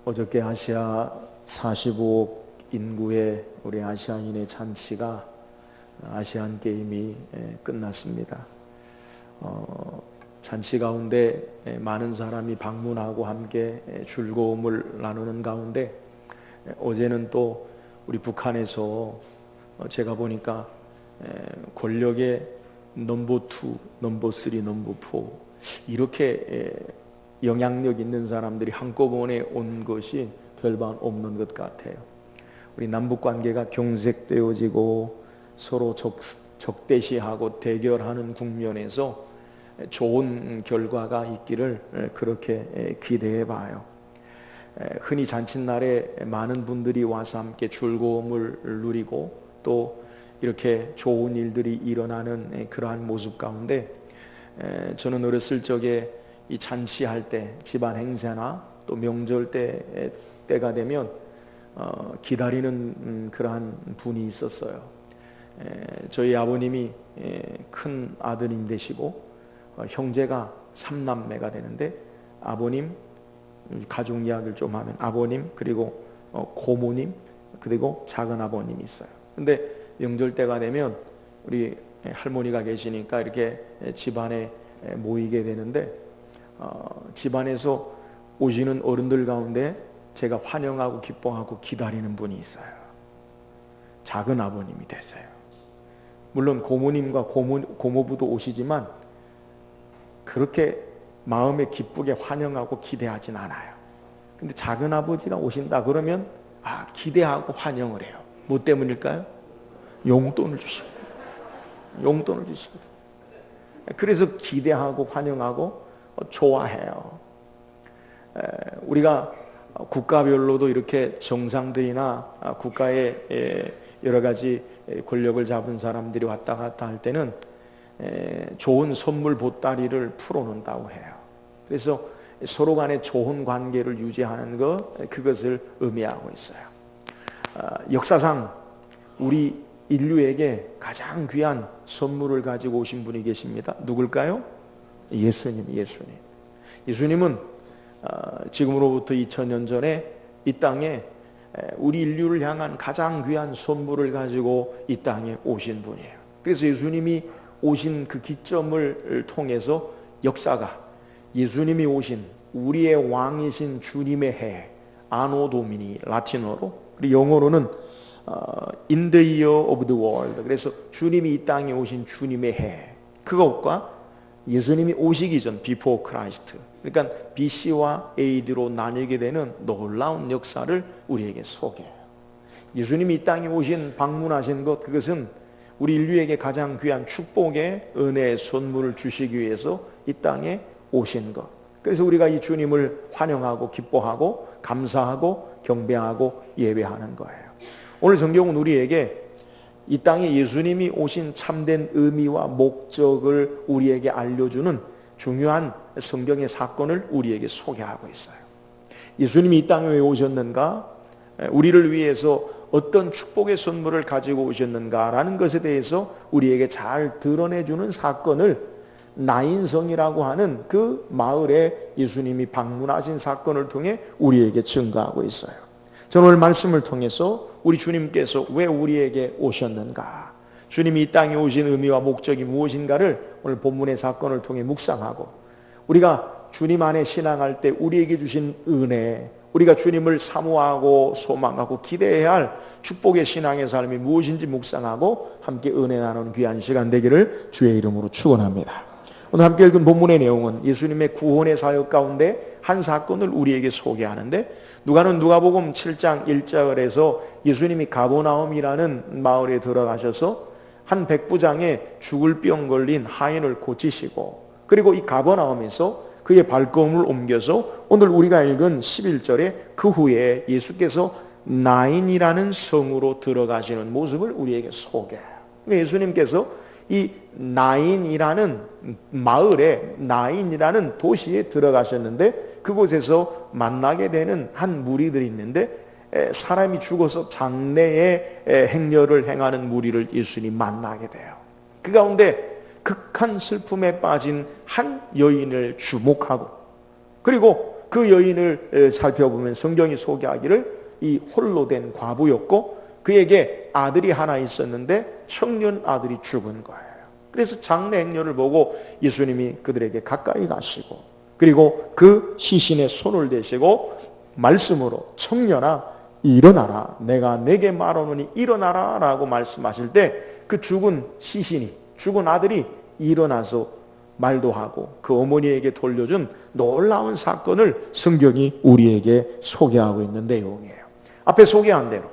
어저께 아시아 45억 인구의 우리 아시아인의 잔치가 아시안 게임이 끝났습니다. 잔치 가운데 많은 사람이 방문하고 함께 즐거움을 나누는 가운데 어제는 또 우리 북한에서 제가 보니까 권력의 넘버 2, 넘버 3, 넘버 4 이렇게 영향력 있는 사람들이 한꺼번에 온 것이 별반 없는 것 같아요. 우리 남북 관계가 경색되어지고 서로 적대시하고 대결하는 국면에서 좋은 결과가 있기를 그렇게 기대해 봐요. 흔히 잔칫날에 많은 분들이 와서 함께 즐거움을 누리고 또 이렇게 좋은 일들이 일어나는 그러한 모습 가운데 저는 어렸을 적에 이 잔치할 때 집안 행사나 또 명절 때가 되면 기다리는 그러한 분이 있었어요. 저희 아버님이 큰 아드님 되시고 형제가 3남매가 되는데 아버님, 가족 이야기를 좀 하면 아버님 그리고 고모님 그리고 작은 아버님이 있어요. 근데 명절 때가 되면 우리 할머니가 계시니까 이렇게 집안에 모이게 되는데 집안에서 오시는 어른들 가운데 제가 환영하고 기뻐하고 기다리는 분이 있어요. 작은 아버님이 되세요. 물론 고모님과 고모부도 오시지만 그렇게 마음에 기쁘게 환영하고 기대하진 않아요. 근데 작은 아버지가 오신다 그러면 기대하고 환영을 해요. 뭐 때문일까요? 용돈을 주시거든요. 용돈을 주시거든요. 그래서 기대하고 환영하고 좋아해요. 우리가 국가별로도 이렇게 정상들이나 국가의 여러 가지 권력을 잡은 사람들이 왔다 갔다 할 때는 좋은 선물 보따리를 풀어놓는다고 해요. 그래서 서로 간에 좋은 관계를 유지하는 그것을 의미하고 있어요. 역사상 우리 인류에게 가장 귀한 선물을 가지고 오신 분이 계십니다. 누굴까요? 예수님은 지금으로부터 2000년 전에 이 땅에 우리 인류를 향한 가장 귀한 선물을 가지고 이 땅에 오신 분이에요. 그래서 예수님이 오신 그 기점을 통해서 역사가 예수님이 오신 우리의 왕이신 주님의 해 아노 도미니 라틴어로 그리고 영어로는 In the year of the world 그래서 주님이 이 땅에 오신 주님의 해 그것과 예수님이 오시기 전 Before Christ 그러니까 BC와 AD로 나뉘게 되는 놀라운 역사를 우리에게 소개해요. 예수님이 이 땅에 오신 방문하신 것 그것은 우리 인류에게 가장 귀한 축복의 은혜의 선물을 주시기 위해서 이 땅에 오신 것 그래서 우리가 이 주님을 환영하고 기뻐하고 감사하고 경배하고 예배하는 거예요. 오늘 성경은 우리에게 이 땅에 예수님이 오신 참된 의미와 목적을 우리에게 알려주는 중요한 성경의 사건을 우리에게 소개하고 있어요. 예수님이 이 땅에 왜 오셨는가? 우리를 위해서 어떤 축복의 선물을 가지고 오셨는가라는 것에 대해서 우리에게 잘 드러내주는 사건을 나인성이라고 하는 그 마을에 예수님이 방문하신 사건을 통해 우리에게 증거하고 있어요. 저는 오늘 말씀을 통해서 우리 주님께서 왜 우리에게 오셨는가, 주님이 이 땅에 오신 의미와 목적이 무엇인가를 오늘 본문의 사건을 통해 묵상하고 우리가 주님 안에 신앙할 때 우리에게 주신 은혜, 우리가 주님을 사모하고 소망하고 기대해야 할 축복의 신앙의 삶이 무엇인지 묵상하고 함께 은혜 나누는 귀한 시간 되기를 주의 이름으로 축원합니다. 오늘 함께 읽은 본문의 내용은 예수님의 구원의 사역 가운데 한 사건을 우리에게 소개하는데 누가복음 7장 1절에서 예수님이 가버나움이라는 마을에 들어가셔서 한 백부장의 죽을 병 걸린 하인을 고치시고 그리고 이 가버나움에서 그의 발걸음을 옮겨서 오늘 우리가 읽은 11절에 그 후에 예수께서 나인이라는 성으로 들어가시는 모습을 우리에게 소개해요. 예수님께서 이 나인이라는 마을에 나인이라는 도시에 들어가셨는데 그곳에서 만나게 되는 한 무리들이 있는데 사람이 죽어서 장례의 행렬을 행하는 무리를 예수님이 만나게 돼요. 그 가운데 극한 슬픔에 빠진 한 여인을 주목하고 그리고 그 여인을 살펴보면 성경이 소개하기를 이 홀로 된 과부였고 그에게 아들이 하나 있었는데 청년 아들이 죽은 거예요. 그래서 장례 행렬을 보고 예수님이 그들에게 가까이 가시고 그리고 그 시신에 손을 대시고 말씀으로 청년아 일어나라, 내가 내게 말하노니 일어나라 라고 말씀하실 때 그 죽은 시신이, 죽은 아들이 일어나서 말도 하고 그 어머니에게 돌려준 놀라운 사건을 성경이 우리에게 소개하고 있는 내용이에요. 앞에 소개한 대로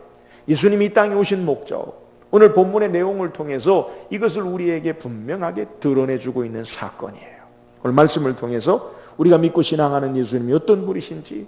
예수님이 이 땅에 오신 목적, 오늘 본문의 내용을 통해서 이것을 우리에게 분명하게 드러내주고 있는 사건이에요. 오늘 말씀을 통해서 우리가 믿고 신앙하는 예수님이 어떤 분이신지,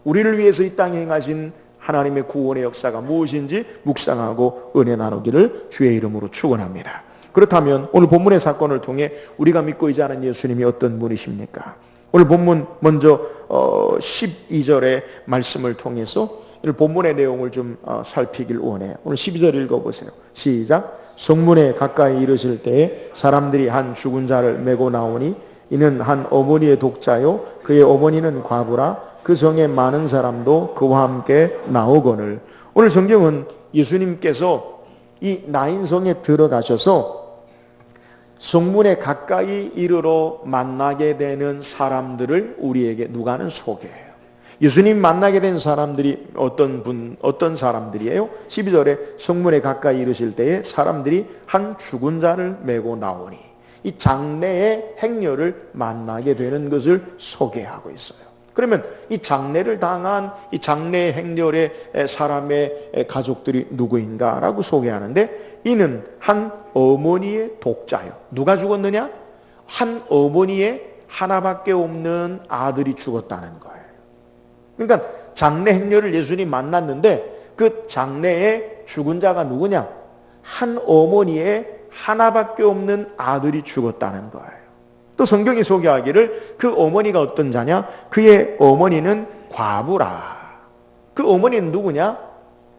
우리를 위해서 이 땅에 행하신 하나님의 구원의 역사가 무엇인지 묵상하고 은혜 나누기를 주의 이름으로 축원합니다. 그렇다면 오늘 본문의 사건을 통해 우리가 믿고 의지하는 예수님이 어떤 분이십니까? 오늘 본문 먼저 12절의 말씀을 통해서 본문의 내용을 좀 살피길 원해요. 오늘 12절 읽어보세요. 시작. 성문에 가까이 이르실 때에 사람들이 한 죽은 자를 메고 나오니 이는 한 어머니의 독자요 그의 어머니는 과부라 그 성에 많은 사람도 그와 함께 나오거늘. 오늘 성경은 예수님께서 이 나인성에 들어가셔서 성문에 가까이 이르러 만나게 되는 사람들을 우리에게 누가는 소개해요. 예수님 만나게 된 사람들이 어떤 사람들이에요? 12절에 성문에 가까이 이르실 때에 사람들이 한 죽은 자를 메고 나오니, 이 장례의 행렬을 만나게 되는 것을 소개하고 있어요. 그러면 이 장례를 당한 이 장례 행렬의 사람의 가족들이 누구인가라고 소개하는데, 이는 한 어머니의 독자요. 누가 죽었느냐? 한 어머니의 하나밖에 없는 아들이 죽었다는 거예요. 그러니까 장례 행렬을 예수님 만났는데 그 장례에 죽은 자가 누구냐? 한 어머니의 하나밖에 없는 아들이 죽었다는 거예요. 또 성경이 소개하기를 그 어머니가 어떤 자냐? 그의 어머니는 과부라. 그 어머니는 누구냐?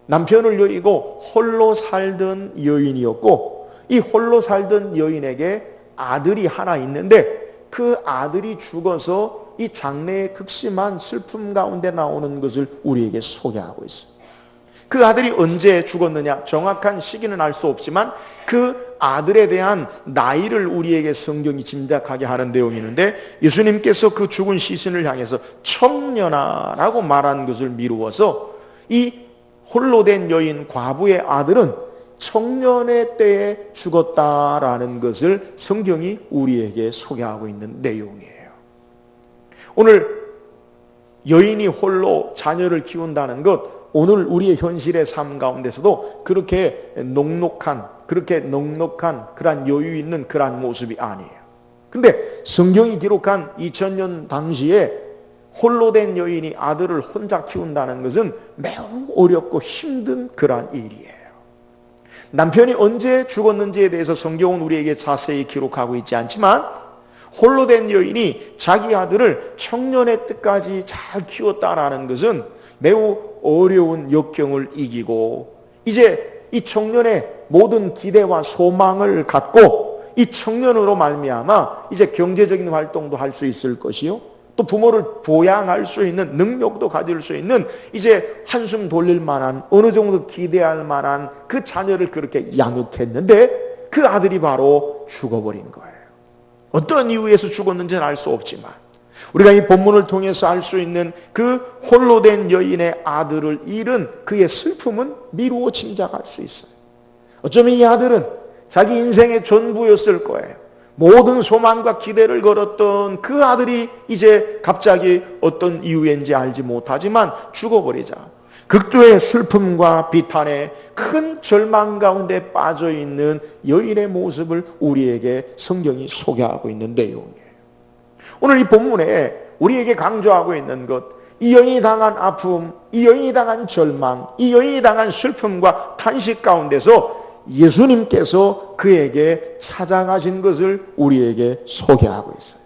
남편을 여의고 홀로 살던 여인이었고, 이 홀로 살던 여인에게 아들이 하나 있는데 그 아들이 죽어서 이 장래의 극심한 슬픔 가운데 나오는 것을 우리에게 소개하고 있습니다. 그 아들이 언제 죽었느냐? 정확한 시기는 알 수 없지만 그 아들에 대한 나이를 우리에게 성경이 짐작하게 하는 내용이 있는데, 예수님께서 그 죽은 시신을 향해서 청년아라고 말한 것을 미루어서 이 홀로 된 여인 과부의 아들은 청년의 때에 죽었다라는 것을 성경이 우리에게 소개하고 있는 내용이에요. 오늘 여인이 홀로 자녀를 키운다는 것, 오늘 우리의 현실의 삶 가운데서도 그렇게 넉넉한 그러한 여유 있는 그러한 모습이 아니에요. 근데 성경이 기록한 2000년 당시에 홀로 된 여인이 아들을 혼자 키운다는 것은 매우 어렵고 힘든 그러한 일이에요. 남편이 언제 죽었는지에 대해서 성경은 우리에게 자세히 기록하고 있지 않지만, 홀로 된 여인이 자기 아들을 청년의 때까지 잘 키웠다라는 것은 매우 어려운 역경을 이기고, 이제 이 청년의 모든 기대와 소망을 갖고 이 청년으로 말미암아 이제 경제적인 활동도 할 수 있을 것이요, 또 부모를 보양할 수 있는 능력도 가질 수 있는, 이제 한숨 돌릴 만한, 어느 정도 기대할 만한 그 자녀를 그렇게 양육했는데 그 아들이 바로 죽어버린 거예요. 어떤 이유에서 죽었는지는 알 수 없지만 우리가 이 본문을 통해서 알 수 있는 그 홀로 된 여인의 아들을 잃은 그의 슬픔은 미루어 짐작할 수 있어요. 어쩌면 이 아들은 자기 인생의 전부였을 거예요. 모든 소망과 기대를 걸었던 그 아들이 이제 갑자기 어떤 이유인지 알지 못하지만 죽어버리자 극도의 슬픔과 비탄에 큰 절망 가운데 빠져있는 여인의 모습을 우리에게 성경이 소개하고 있는 내용이에요. 오늘 이 본문에 우리에게 강조하고 있는 것, 이 여인이 당한 아픔, 이 여인이 당한 절망, 이 여인이 당한 슬픔과 탄식 가운데서 예수님께서 그에게 찾아가신 것을 우리에게 소개하고 있어요.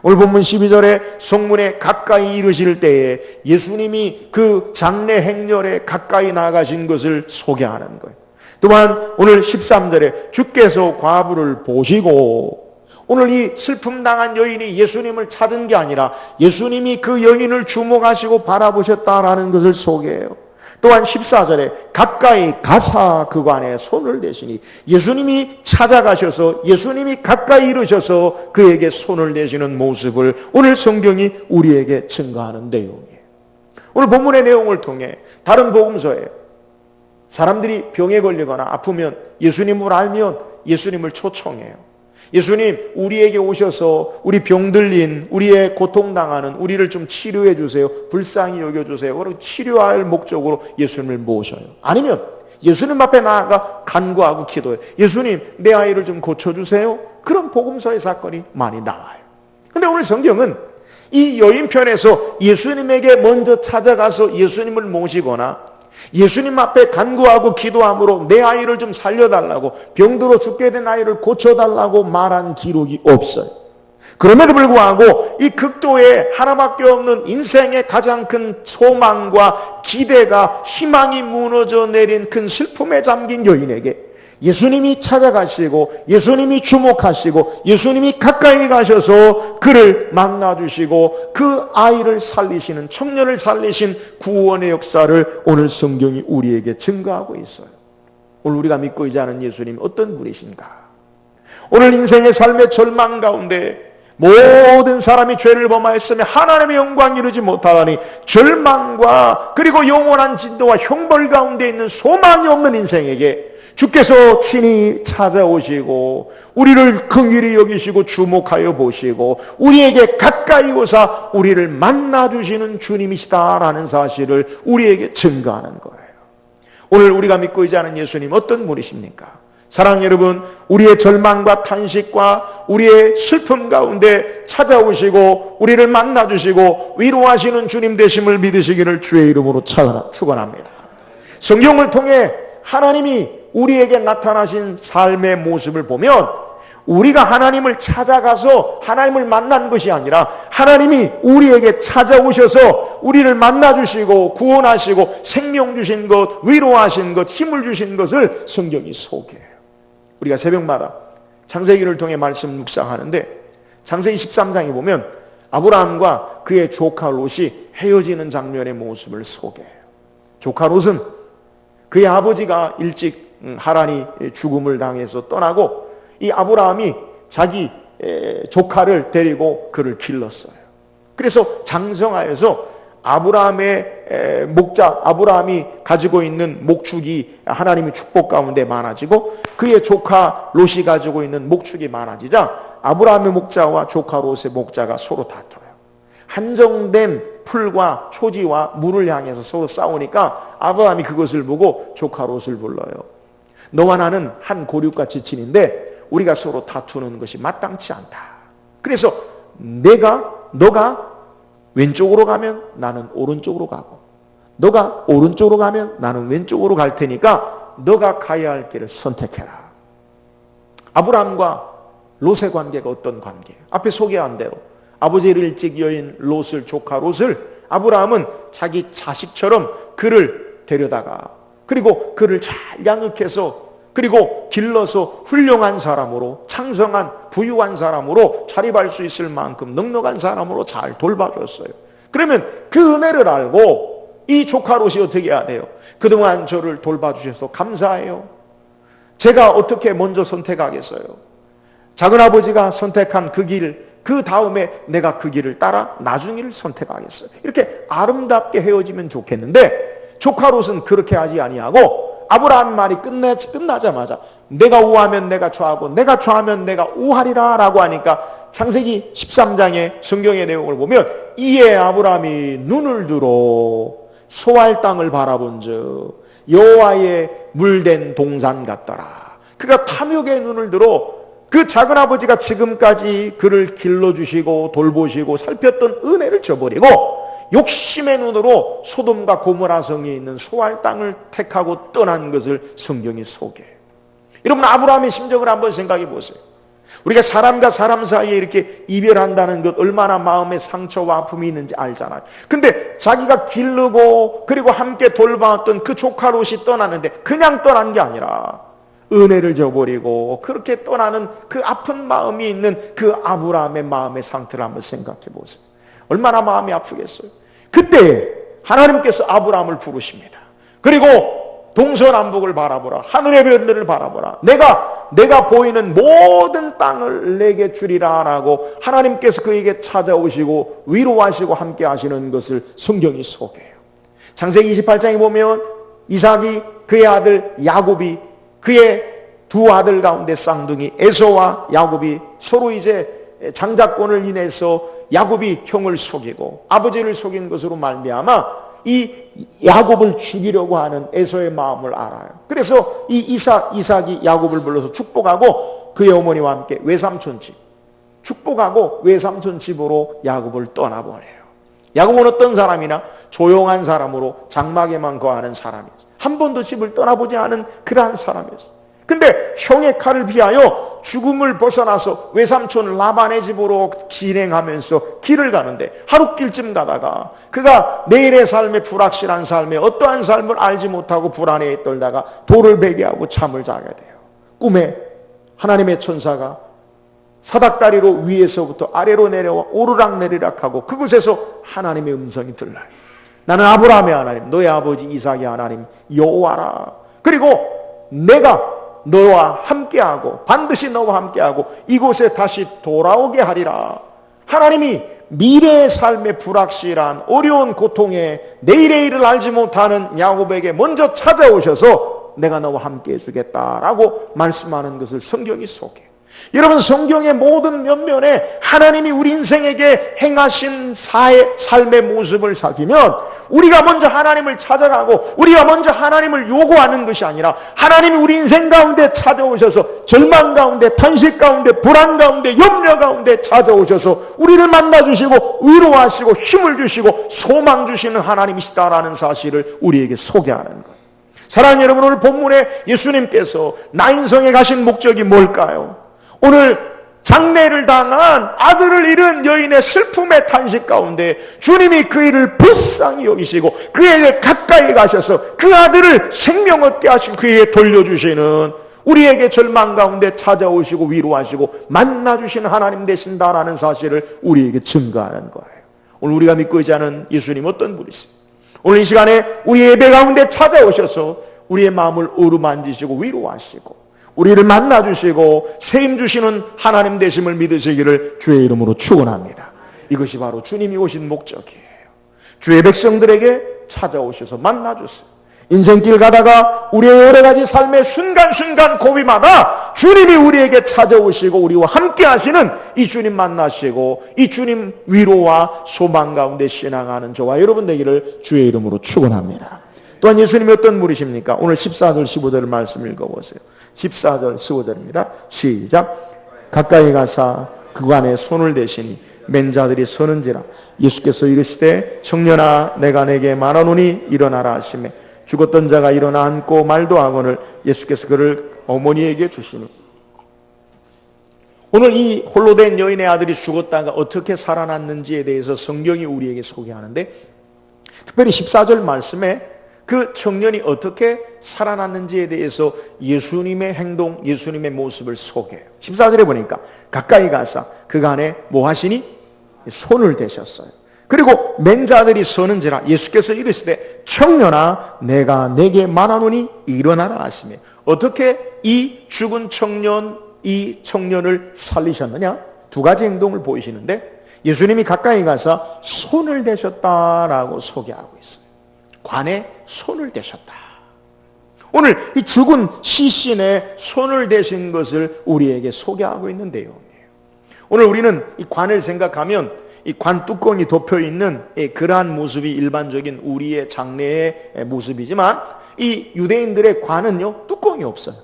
오늘 본문 12절에 성문에 가까이 이르실 때에 예수님이 그 장례 행렬에 가까이 나가신 것을 소개하는 거예요. 또한 오늘 13절에 주께서 과부를 보시고, 오늘 이 슬픔 당한 여인이 예수님을 찾은 게 아니라 예수님이 그 여인을 주목하시고 바라보셨다라는 것을 소개해요. 또한 14절에 가까이 가사 그간에 손을 대시니, 예수님이 찾아가셔서 예수님이 가까이 이르셔서 그에게 손을 대시는 모습을 오늘 성경이 우리에게 증거하는 내용이에요. 오늘 본문의 내용을 통해 다른 복음서에 사람들이 병에 걸리거나 아프면 예수님을 알면 예수님을 초청해요. 예수님, 우리에게 오셔서 우리 병들린, 우리의 고통당하는 우리를 좀 치료해 주세요. 불쌍히 여겨주세요. 그리고 치료할 목적으로 예수님을 모셔요. 아니면 예수님 앞에 나아가 간구하고 기도해요. 예수님, 내 아이를 좀 고쳐주세요. 그런 복음서의 사건이 많이 나와요. 근데 오늘 성경은 이 여인 편에서 예수님에게 먼저 찾아가서 예수님을 모시거나 예수님 앞에 간구하고 기도함으로 내 아이를 좀 살려달라고, 병들어 죽게 된 아이를 고쳐달라고 말한 기록이 없어요. 그럼에도 불구하고 이 극도에 하나밖에 없는 인생의 가장 큰 소망과 기대가, 희망이 무너져 내린 큰 슬픔에 잠긴 여인에게 예수님이 찾아가시고 예수님이 주목하시고 예수님이 가까이 가셔서 그를 만나주시고 그 아이를 살리시는, 청년을 살리신 구원의 역사를 오늘 성경이 우리에게 증거하고 있어요. 오늘 우리가 믿고 의지하는 예수님 어떤 분이신가? 오늘 인생의 삶의 절망 가운데 모든 사람이 죄를 범하였으며 하나님의 영광 이루지 못하다니 절망과 그리고 영원한 진도와 형벌 가운데 있는 소망이 없는 인생에게 주께서 친히 찾아오시고 우리를 긍휼히 여기시고 주목하여 보시고 우리에게 가까이 오사 우리를 만나주시는 주님이시다라는 사실을 우리에게 증거하는 거예요. 오늘 우리가 믿고 의지하는 예수님 어떤 분이십니까? 사랑하는 여러분, 우리의 절망과 탄식과 우리의 슬픔 가운데 찾아오시고 우리를 만나주시고 위로하시는 주님 되심을 믿으시기를 주의 이름으로 축원합니다. 성경을 통해 하나님이 우리에게 나타나신 삶의 모습을 보면 우리가 하나님을 찾아가서 하나님을 만난 것이 아니라 하나님이 우리에게 찾아오셔서 우리를 만나주시고 구원하시고 생명 주신 것, 위로하신 것, 힘을 주신 것을 성경이 소개해요. 우리가 새벽마다 창세기를 통해 말씀 묵상하는데 창세기 13장에 보면 아브라함과 그의 조카 롯이 헤어지는 장면의 모습을 소개해요. 조카 롯은 그의 아버지가 일찍 하란이 죽음을 당해서 떠나고 이 아브라함이 자기 조카를 데리고 그를 길렀어요. 그래서 장성하여서 아브라함의 목자, 아브라함이 가지고 있는 목축이 하나님의 축복 가운데 많아지고 그의 조카 롯이 가지고 있는 목축이 많아지자 아브라함의 목자와 조카 롯의 목자가 서로 다퉈요. 한정된 풀과 초지와 물을 향해서 서로 싸우니까 아브라함이 그것을 보고 조카 롯을 불러요. 너와 나는 한 고륙같이 친인데 우리가 서로 다투는 것이 마땅치 않다. 그래서 너가 왼쪽으로 가면 나는 오른쪽으로 가고 너가 오른쪽으로 가면 나는 왼쪽으로 갈 테니까 너가 가야 할 길을 선택해라. 아브라함과 롯의 관계가 어떤 관계예요? 앞에 소개한 대로 아버지를 일찍 여인 롯을, 조카 롯을 아브라함은 자기 자식처럼 그를 데려다가 그리고 그를 잘 양육해서 그리고 길러서 훌륭한 사람으로, 창성한 부유한 사람으로 자립할 수 있을 만큼 넉넉한 사람으로 잘 돌봐줬어요. 그러면 그 은혜를 알고 이 조카 롯이 어떻게 해야 돼요? 그동안 저를 돌봐주셔서 감사해요. 제가 어떻게 먼저 선택하겠어요? 작은아버지가 선택한 그 길, 그 다음에 내가 그 길을 따라 나중을 선택하겠어요. 이렇게 아름답게 헤어지면 좋겠는데 조카 롯은 그렇게 하지 아니하고 아브라함 말이 끝나자마자 내가 우하면 내가 좌하고 내가 좌하면 내가 우하리라 라고 하니까 창세기 13장의 성경의 내용을 보면 이에 아브라함이 눈을 들어 소알 땅을 바라본즉 여호와의 물된 동산 같더라. 그가 탐욕의 눈을 들어 그 작은아버지가 지금까지 그를 길러주시고 돌보시고 살폈던 은혜를 저버리고 욕심의 눈으로 소돔과 고모라 성에 있는 소알 땅을 택하고 떠난 것을 성경이 소개해요. 여러분, 아브라함의 심정을 한번 생각해 보세요. 우리가 사람과 사람 사이에 이렇게 이별한다는 것 얼마나 마음에 상처와 아픔이 있는지 알잖아요. 근데 자기가 기르고 그리고 함께 돌봐왔던 그 조카 롯이 떠나는데 그냥 떠난 게 아니라 은혜를 저버리고 그렇게 떠나는 그 아픈 마음이 있는 그 아브라함의 마음의 상태를 한번 생각해 보세요. 얼마나 마음이 아프겠어요. 그때 하나님께서 아브라함을 부르십니다. 그리고 동서남북을 바라보라. 하늘의 별들을 바라보라. 내가 보이는 모든 땅을 내게 주리라 라고 하나님께서 그에게 찾아오시고 위로하시고 함께 하시는 것을 성경이 소개해요. 창세기 28장에 보면 이삭이 그의 아들 야곱이 그의 두 아들 가운데 쌍둥이 에서와 야곱이 서로 이제 장자권을 인해서 야곱이 형을 속이고 아버지를 속인 것으로 말미암아 이 야곱을 죽이려고 하는 에서의 마음을 알아요. 그래서 이 이삭이 야곱을 불러서 축복하고 그의 어머니와 함께 외삼촌 집 축복하고 외삼촌 집으로 야곱을 떠나보내요. 야곱은 어떤 사람이나 조용한 사람으로 장막에만 거하는 사람이었어요. 한 번도 집을 떠나보지 않은 그러한 사람이었어요. 근데 형의 칼을 피하여 죽음을 벗어나서 외삼촌 라반의 집으로 진행하면서 길을 가는데 하룻길쯤 가다가 그가 내일의 삶에 불확실한 삶에 어떠한 삶을 알지 못하고 불안에 떨다가 돌을 베게 하고 잠을 자게 돼요. 꿈에 하나님의 천사가 사닥다리로 위에서부터 아래로 내려와 오르락내리락 하고 그곳에서 하나님의 음성이 들려요. 나는 아브라함의 하나님, 너의 아버지 이삭의 하나님 여호와라. 그리고 내가 너와 함께하고 반드시 너와 함께하고 이곳에 다시 돌아오게 하리라. 하나님이 미래의 삶의 불확실한 어려운 고통에 내일의 일을 알지 못하는 야곱에게 먼저 찾아오셔서 내가 너와 함께 해주겠다라고 말씀하는 것을 성경이 소개해요. 여러분, 성경의 모든 면면에 하나님이 우리 인생에게 행하신 삶의 모습을 살피면 우리가 먼저 하나님을 찾아가고 우리가 먼저 하나님을 요구하는 것이 아니라 하나님이 우리 인생 가운데 찾아오셔서 절망 가운데 탄식 가운데 불안 가운데 염려 가운데 찾아오셔서 우리를 만나주시고 위로하시고 힘을 주시고 소망 주시는 하나님이시다라는 사실을 우리에게 소개하는 거예요. 사랑하는 여러분, 오늘 본문에 예수님께서 나인성에 가신 목적이 뭘까요? 오늘 장례를 당한 아들을 잃은 여인의 슬픔의 탄식 가운데 주님이 그 일을 불쌍히 여기시고 그에게 가까이 가셔서 그 아들을 생명 얻게 하신 그에게 돌려주시는 우리에게 절망 가운데 찾아오시고 위로하시고 만나주시는 하나님 되신다라는 사실을 우리에게 증거하는 거예요. 오늘 우리가 믿고 있지 않은 예수님 어떤 분이십니까? 오늘 이 시간에 우리 예배 가운데 찾아오셔서 우리의 마음을 어루만지시고 위로하시고 우리를 만나주시고 세임 주시는 하나님 되심을 믿으시기를 주의 이름으로 축원합니다. 이것이 바로 주님이 오신 목적이에요. 주의 백성들에게 찾아오셔서 만나주세요. 인생길 가다가 우리의 여러 가지 삶의 순간순간 고비마다 주님이 우리에게 찾아오시고 우리와 함께 하시는 이 주님 만나시고 이 주님 위로와 소망 가운데 신앙하는 저와 여러분 되기를 주의 이름으로 축원합니다. 또한 예수님이 어떤 분이십니까? 오늘 14절 15절 말씀 읽어보세요. 14절 15절입니다. 시작. 가까이 가사 그간에 손을 대시니 맨 자들이 서는지라. 예수께서 이르시되 청년아 내가 내게 말하노니 일어나라 하시매 죽었던 자가 일어나 앉고 말도 하거늘 예수께서 그를 어머니에게 주시니. 오늘 이 홀로 된 여인의 아들이 죽었다가 어떻게 살아났는지에 대해서 성경이 우리에게 소개하는데 특별히 14절 말씀에 그 청년이 어떻게 살아났는지에 대해서 예수님의 행동, 예수님의 모습을 소개해요. 14절에 보니까 가까이 가서 그간에 뭐 하시니? 손을 대셨어요. 그리고 맹자들이 서는지라 예수께서 이르시되 청년아 내가 내게 말하노니 일어나라 하시며 어떻게 이 죽은 청년, 이 청년을 살리셨느냐? 두 가지 행동을 보이시는데 예수님이 가까이 가서 손을 대셨다라고 소개하고 있어요. 관에 손을 대셨다. 오늘 이 죽은 시신에 손을 대신 것을 우리에게 소개하고 있는 내용이에요. 오늘 우리는 이 관을 생각하면 이 관 뚜껑이 덮여 있는 그러한 모습이 일반적인 우리의 장례의 모습이지만 이 유대인들의 관은요 뚜껑이 없어요.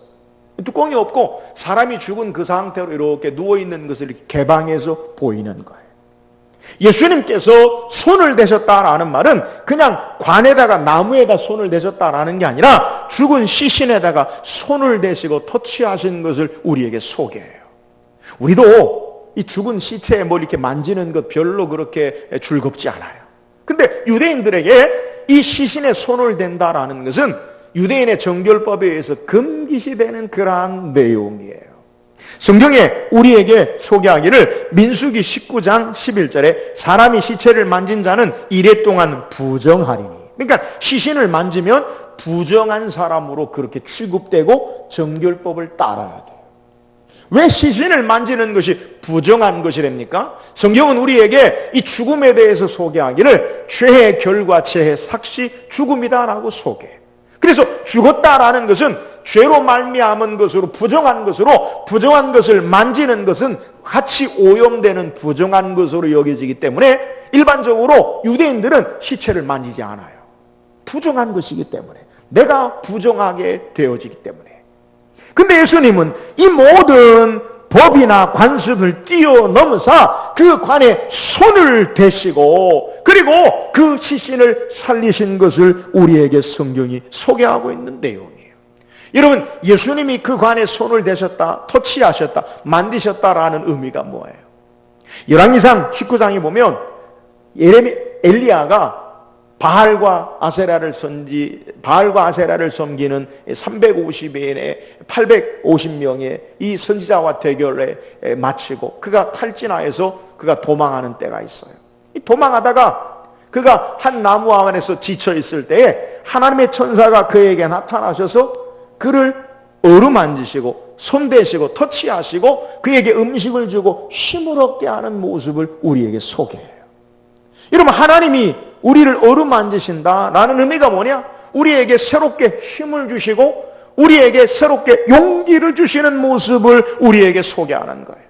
뚜껑이 없고 사람이 죽은 그 상태로 이렇게 누워 있는 것을 개방해서 보이는 거예요. 예수님께서 손을 대셨다라는 말은 그냥 관에다가 나무에다 손을 대셨다라는 게 아니라 죽은 시신에다가 손을 대시고 터치하신 것을 우리에게 소개해요. 우리도 이 죽은 시체에 뭘 이렇게 만지는 것 별로 그렇게 즐겁지 않아요. 근데 유대인들에게 이 시신에 손을 댄다라는 것은 유대인의 정결법에 의해서 금기시되는 그러한 내용이에요. 성경에 우리에게 소개하기를 민수기 19장 11절에 사람이 시체를 만진 자는 이래 동안 부정하리니, 그러니까 시신을 만지면 부정한 사람으로 그렇게 취급되고 정결법을 따라야 돼요. 왜 시신을 만지는 것이 부정한 것이 됩니까? 성경은 우리에게 이 죽음에 대해서 소개하기를 죄의 결과, 죄의 삭시, 죽음이다라고 소개해요. 그래서 죽었다라는 것은 죄로 말미암은 것으로, 부정한 것으로, 부정한 것을 만지는 것은 같이 오염되는 부정한 것으로 여겨지기 때문에 일반적으로 유대인들은 시체를 만지지 않아요. 부정한 것이기 때문에, 내가 부정하게 되어지기 때문에. 근데 예수님은 이 모든 법이나 관습을 뛰어넘어서 그 관에 손을 대시고 그리고 그 시신을 살리신 것을 우리에게 성경이 소개하고 있는 내용이에요. 여러분, 예수님이 그 관에 손을 대셨다, 터치하셨다, 만드셨다라는 의미가 뭐예요? 열왕기상 19장에 보면 엘리야가 바알과 아세라를 섬기는 350인의 850명의 이 선지자와 대결에 마치고 그가 탈진하여서 그가 도망하는 때가 있어요. 도망하다가 그가 한 나무 안에서 지쳐 있을 때에 하나님의 천사가 그에게 나타나셔서 그를 어루만지시고 손대시고 터치하시고 그에게 음식을 주고 힘을 얻게 하는 모습을 우리에게 소개해요. 여러분, 하나님이 우리를 어루만지신다라는 의미가 뭐냐? 우리에게 새롭게 힘을 주시고 우리에게 새롭게 용기를 주시는 모습을 우리에게 소개하는 거예요.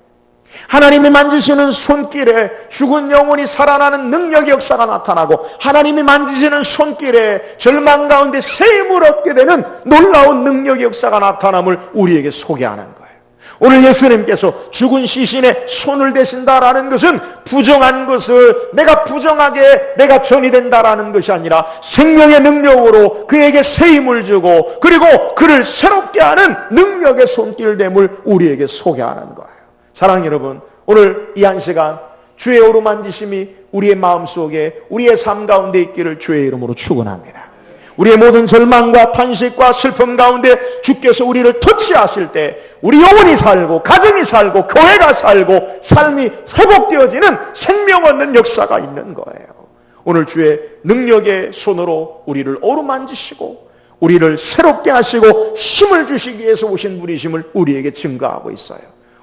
하나님이 만지시는 손길에 죽은 영혼이 살아나는 능력의 역사가 나타나고 하나님이 만지시는 손길에 절망 가운데 새 힘을 얻게 되는 놀라운 능력의 역사가 나타남을 우리에게 소개하는 거예요. 오늘 예수님께서 죽은 시신에 손을 대신다라는 것은 부정한 것을 내가 부정하게 내가 전이 된다라는 것이 아니라 생명의 능력으로 그에게 새 힘을 주고 그리고 그를 새롭게 하는 능력의 손길됨을 우리에게 소개하는 거예요. 사랑하는 여러분, 오늘 이 한 시간 주의 어루만지심이 우리의 마음속에 우리의 삶 가운데 있기를 주의 이름으로 축원합니다. 우리의 모든 절망과 탄식과 슬픔 가운데 주께서 우리를 터치하실 때 우리 영혼이 살고 가정이 살고 교회가 살고 삶이 회복되어지는 생명 얻는 역사가 있는 거예요. 오늘 주의 능력의 손으로 우리를 어루만지시고 우리를 새롭게 하시고 힘을 주시기 위해서 오신 분이심을 우리에게 증거하고 있어요.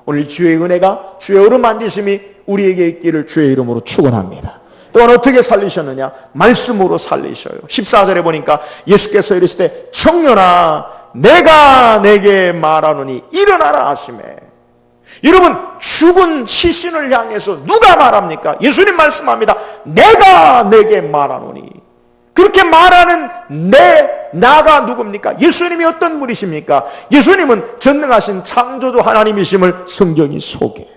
오늘 주의 은혜가 주의 어루만지심이 우리에게 있기를 주의 이름으로 축원합니다. 또한 어떻게 살리셨느냐? 말씀으로 살리셔요. 14절에 보니까 예수께서 이르실 때 청년아 내가 내게 말하노니 일어나라 하시매. 여러분, 죽은 시신을 향해서 누가 말합니까? 예수님 말씀합니다. 내가 내게 말하노니. 그렇게 말하는 나가 누굽니까? 예수님이 어떤 분이십니까? 예수님은 전능하신 창조주 하나님이심을 성경이 소개해요.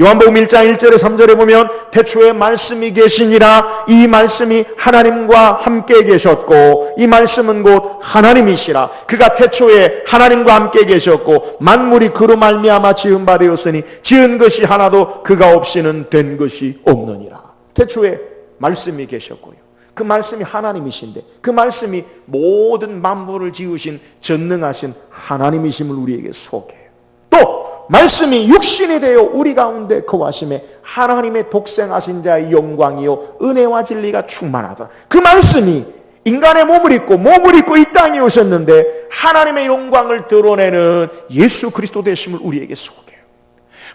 요한복음 1장 1절에 3절에 보면 태초에 말씀이 계시니라. 이 말씀이 하나님과 함께 계셨고 이 말씀은 곧 하나님이시라. 그가 태초에 하나님과 함께 계셨고 만물이 그로 말미암아 지은 바 되었으니 지은 것이 하나도 그가 없이는 된 것이 없느니라. 태초에 말씀이 계셨고요, 그 말씀이 하나님이신데 그 말씀이 모든 만물을 지으신 전능하신 하나님이심을 우리에게 소개해요. 또 말씀이 육신이 되어 우리 가운데 거하심에 하나님의 독생하신 자의 영광이요 은혜와 진리가 충만하다. 그 말씀이 인간의 몸을 입고 이 땅에 오셨는데 하나님의 영광을 드러내는 예수 그리스도 되심을 우리에게 소개해요.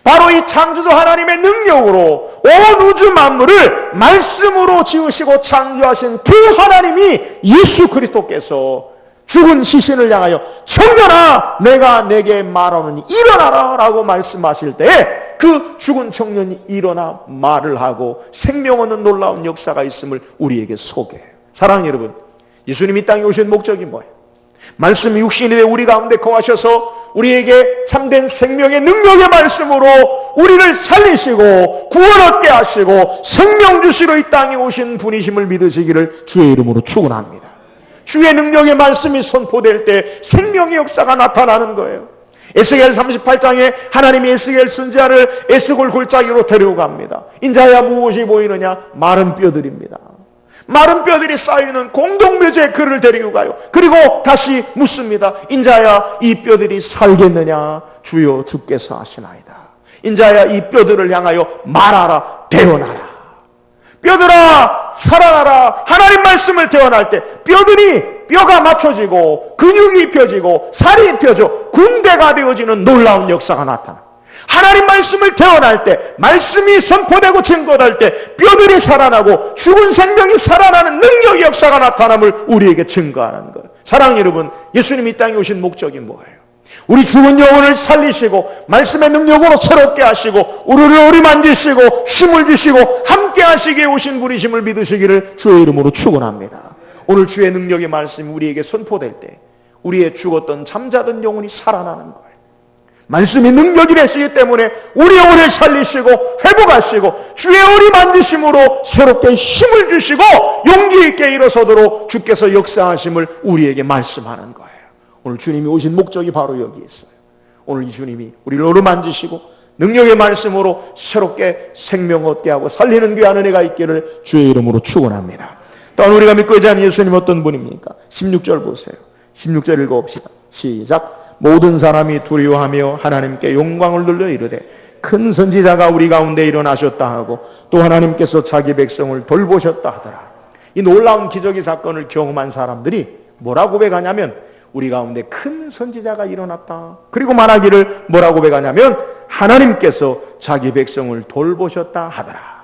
바로 이 창조주 하나님의 능력으로 온 우주 만물을 말씀으로 지으시고 창조하신 그 하나님이 예수 그리스도께서 죽은 시신을 향하여 청년아 내가 내게 말하노니 일어나라 라고 말씀하실 때에 그 죽은 청년이 일어나 말을 하고 생명 얻는 놀라운 역사가 있음을 우리에게 소개해요. 사랑하는 여러분, 예수님이 이 땅에 오신 목적이 뭐예요? 말씀이 육신이 되어 우리 가운데 거하셔서 우리에게 참된 생명의 능력의 말씀으로 우리를 살리시고 구원 얻게 하시고 생명 주시러 이 땅에 오신 분이심을 믿으시기를 주의 이름으로 축원합니다. 주의 능력의 말씀이 선포될 때 생명의 역사가 나타나는 거예요. 에스겔 38장에 하나님이 에스겔 선지자를 에스골 골짜기로 데려갑니다. 인자야 무엇이 보이느냐? 마른 뼈들입니다. 마른 뼈들이 쌓이는 공동묘지에 그를 데리고 가요. 그리고 다시 묻습니다. 인자야, 이 뼈들이 살겠느냐? 주여, 주께서 하시나이다. 인자야, 이 뼈들을 향하여 말하라, 대언하라. 뼈들아, 살아나라. 하나님 말씀을 대언할 때 뼈가 맞춰지고 근육이 입혀지고 살이 입혀져 군대가 되어지는 놀라운 역사가 나타나. 하나님 말씀을 대언할 때, 말씀이 선포되고 증거될 때 뼈들이 살아나고 죽은 생명이 살아나는 능력의 역사가 나타남을 우리에게 증거하는 거예요. 사랑하는 여러분, 예수님이 이 땅에 오신 목적이 뭐예요? 우리 죽은 영혼을 살리시고 말씀의 능력으로 새롭게 하시고 우리를 어루만지시고 힘을 주시고 함께 하시기에 오신 분이심을 믿으시기를 주의 이름으로 축원합니다. 오늘 주의 능력의 말씀이 우리에게 선포될 때 우리의 죽었던 잠자던 영혼이 살아나는 거예요. 말씀이 능력이 되시기 때문에 우리 영혼을 살리시고 회복하시고 주의 어루만지심으로 새롭게 힘을 주시고 용기 있게 일어서도록 주께서 역사하심을 우리에게 말씀하는 거예요. 오늘 주님이 오신 목적이 바로 여기 있어요. 오늘 이 주님이 우리를 어루만지시고 능력의 말씀으로 새롭게 생명 얻게 하고 살리는 귀한 은혜가 있기를 주의 이름으로 축원합니다. 또한 우리가 믿고 의지하는 예수님 어떤 분입니까? 16절 보세요. 16절 읽어봅시다. 시작. 모든 사람이 두려워하며 하나님께 영광을 돌려 이르되 큰 선지자가 우리 가운데 일어나셨다 하고 또 하나님께서 자기 백성을 돌보셨다 하더라. 이 놀라운 기적의 사건을 경험한 사람들이 뭐라고 고백하냐면 우리 가운데 큰 선지자가 일어났다. 그리고 말하기를 뭐라고 고백하냐면 하나님께서 자기 백성을 돌보셨다 하더라.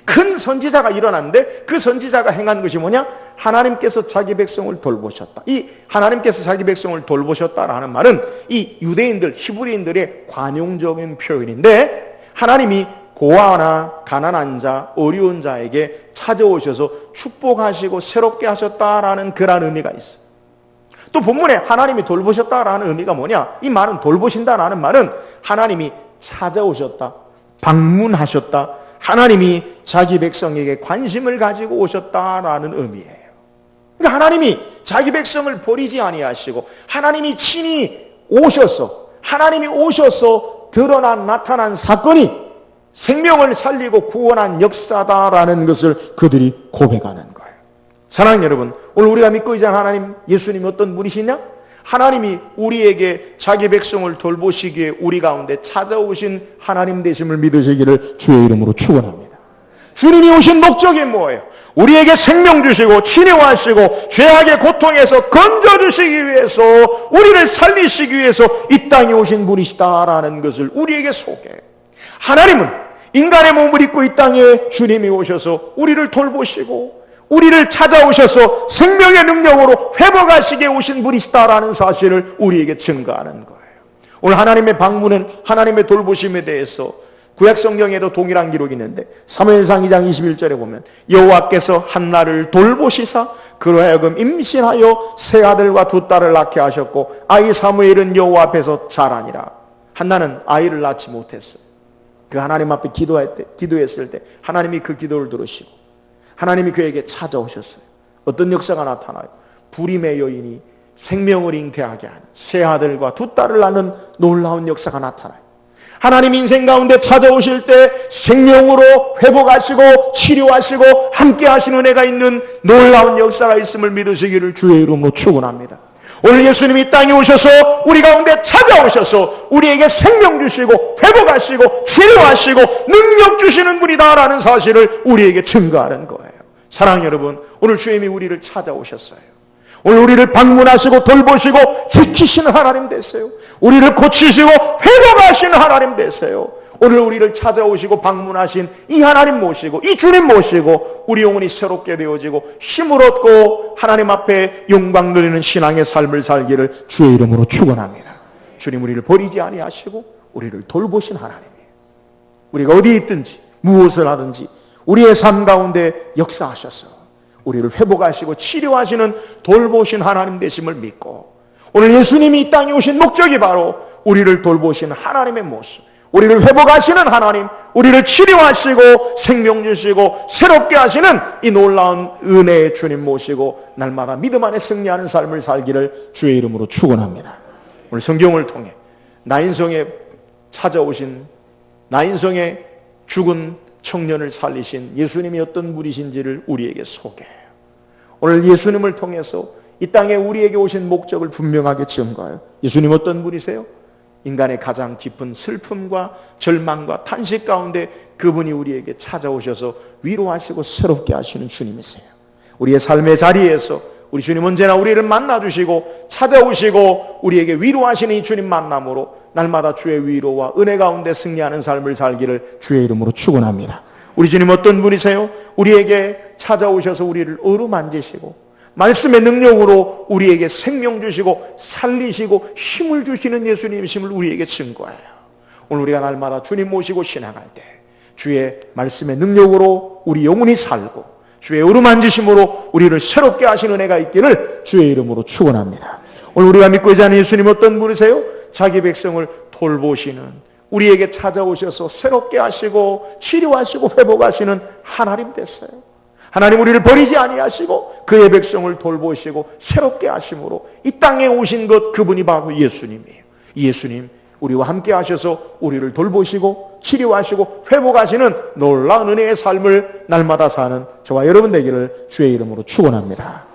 큰 선지자가 일어났는데 그 선지자가 행한 것이 뭐냐? 하나님께서 자기 백성을 돌보셨다. 이 하나님께서 자기 백성을 돌보셨다라는 말은 이 유대인들, 히브리인들의 관용적인 표현인데 하나님이 고아나 가난한 자, 어려운 자에게 찾아오셔서 축복하시고 새롭게 하셨다라는 그런 의미가 있어요. 또 본문에 하나님이 돌보셨다라는 의미가 뭐냐? 이 말은 돌보신다라는 말은 하나님이 찾아오셨다, 방문하셨다, 하나님이 자기 백성에게 관심을 가지고 오셨다라는 의미예요. 그러니까 하나님이 자기 백성을 버리지 아니하시고 하나님이 친히 오셔서 나타난 사건이 생명을 살리고 구원한 역사다라는 것을 그들이 고백하는 거예요. 사랑하는 여러분, 오늘 우리가 믿고 있는 하나님, 예수님이 어떤 분이시냐? 하나님이 우리에게 자기 백성을 돌보시기에 우리 가운데 찾아오신 하나님 되심을 믿으시기를 주의 이름으로 축원합니다. 주님이 오신 목적이 뭐예요? 우리에게 생명 주시고 치료하시고 죄악의 고통에서 건져주시기 위해서 우리를 살리시기 위해서 이 땅에 오신 분이시다라는 것을 우리에게 소개해요. 하나님은 인간의 몸을 입고 이 땅에 주님이 오셔서 우리를 돌보시고 우리를 찾아오셔서 생명의 능력으로 회복하시게 오신 분이시다라는 사실을 우리에게 증거하는 거예요. 오늘 하나님의 방문은 하나님의 돌보심에 대해서 구약 성경에도 동일한 기록이 있는데 사무엘상 2장 21절에 보면 여호와께서 한나를 돌보시사 그로 하여금 임신하여 세 아들과 두 딸을 낳게 하셨고 아이 사무엘은 여호와 앞에서 자라니라. 한나는 아이를 낳지 못했어요. 그 하나님 앞에 기도했을 때 하나님이 그 기도를 들으시고 하나님이 그에게 찾아오셨어요. 어떤 역사가 나타나요? 불임의 여인이 생명을 잉태하게 하는 세 아들과 두 딸을 낳는 놀라운 역사가 나타나요. 하나님 인생 가운데 찾아오실 때 생명으로 회복하시고 치료하시고 함께 하시는 은혜가 있는 놀라운 역사가 있음을 믿으시기를 주의 이름으로 축원합니다. 오늘 예수님이 이 땅에 오셔서 우리 가운데 찾아오셔서 우리에게 생명 주시고 회복하시고 치료하시고 능력 주시는 분이다라는 사실을 우리에게 증거하는 거예요. 사랑하는 여러분, 오늘 주님이 우리를 찾아오셨어요. 오늘 우리를 방문하시고 돌보시고 지키시는 하나님 되세요. 우리를 고치시고 회복하시는 하나님 되세요. 오늘 우리를 찾아오시고 방문하신 이 하나님 모시고 이 주님 모시고 우리 영혼이 새롭게 되어지고 힘을 얻고 하나님 앞에 영광 누리는 신앙의 삶을 살기를 주의 이름으로 축원합니다. 주님 우리를 버리지 아니하시고 우리를 돌보신 하나님이에요. 우리가 어디 있든지 무엇을 하든지 우리의 삶 가운데 역사하셔서 우리를 회복하시고 치료하시는 돌보신 하나님 되심을 믿고 오늘 예수님이 이 땅에 오신 목적이 바로 우리를 돌보시는 하나님의 모습, 우리를 회복하시는 하나님, 우리를 치료하시고 생명 주시고 새롭게 하시는 이 놀라운 은혜의 주님 모시고 날마다 믿음 안에 승리하는 삶을 살기를 주의 이름으로 축원합니다. 오늘 성경을 통해 나인성에 찾아오신 나인성에 죽은 청년을 살리신 예수님이 어떤 분이신지를 우리에게 소개해요. 오늘 예수님을 통해서 이 땅에 우리에게 오신 목적을 분명하게 증거해요. 예수님 어떤 분이세요? 인간의 가장 깊은 슬픔과 절망과 탄식 가운데 그분이 우리에게 찾아오셔서 위로하시고 새롭게 하시는 주님이세요. 우리의 삶의 자리에서 우리 주님 언제나 우리를 만나주시고 찾아오시고 우리에게 위로하시는 이 주님 만남으로 날마다 주의 위로와 은혜 가운데 승리하는 삶을 살기를 주의 이름으로 축원합니다. 우리 주님 어떤 분이세요? 우리에게 찾아오셔서 우리를 어루만지시고 말씀의 능력으로 우리에게 생명 주시고 살리시고 힘을 주시는 예수님이심을 우리에게 증거해요. 오늘 우리가 날마다 주님 모시고 신앙할 때 주의 말씀의 능력으로 우리 영혼이 살고 주의 어루만지심으로 우리를 새롭게 하시는 은혜가 있기를 주의 이름으로 축원합니다. 오늘 우리가 믿고 있지 않은 예수님 어떤 분이세요? 자기 백성을 돌보시는, 우리에게 찾아오셔서 새롭게 하시고 치료하시고 회복하시는 하나님 됐어요. 하나님 우리를 버리지 아니하시고 그의 백성을 돌보시고 새롭게 하심으로 이 땅에 오신 것, 그분이 바로 예수님이에요. 이 예수님 우리와 함께 하셔서 우리를 돌보시고 치료하시고 회복하시는 놀라운 은혜의 삶을 날마다 사는 저와 여러분 되기를 주의 이름으로 축원합니다.